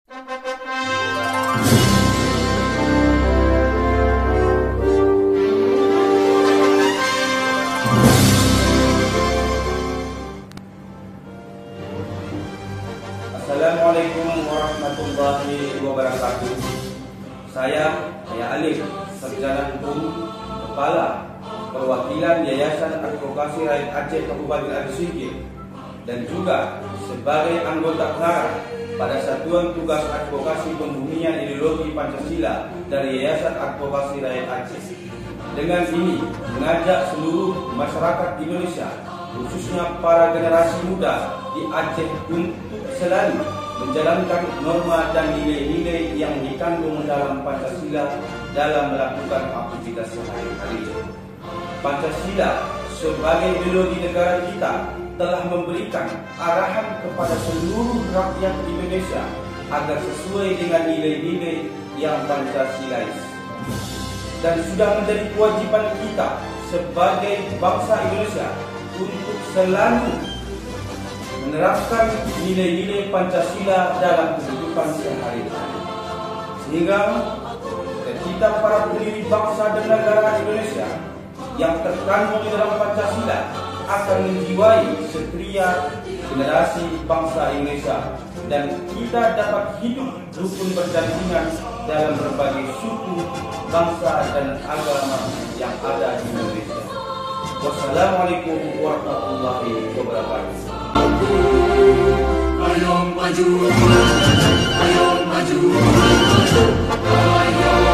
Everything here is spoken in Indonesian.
Assalamualaikum warahmatullahi wabarakatuh. Saya Alif, Sarjana Hukum, Kepala Perwakilan Yayasan Advokasi Rakyat Aceh Kabupaten Aceh Singkil, dan juga sebagai anggota KARA pada Satuan Tugas Advokasi Pembumian Ideologi Pancasila dari Yayasan Advokasi Rakyat Aceh. Dengan ini mengajak seluruh masyarakat Indonesia, khususnya para generasi muda di Aceh, untuk selalu menjalankan norma dan nilai-nilai yang dikandung dalam Pancasila dalam melakukan aktivitas sehari-hari. Pancasila sebagai ideologi negara kita telah memberikan arahan kepada seluruh rakyat Indonesia agar sesuai dengan nilai-nilai yang Pancasilais, dan sudah menjadi kewajiban kita sebagai bangsa Indonesia untuk selalu menerapkan nilai-nilai Pancasila dalam kehidupan sehari-hari, sehingga kita para pendiri bangsa dan negara Indonesia yang terkandung di dalam Pancasila akan menjiwai setria generasi bangsa Indonesia, dan kita dapat hidup rukun berdampingan dalam berbagai suku, bangsa dan agama yang ada di Indonesia. Wassalamualaikum warahmatullahi wabarakatuh. Ayo maju, ayo maju, ayo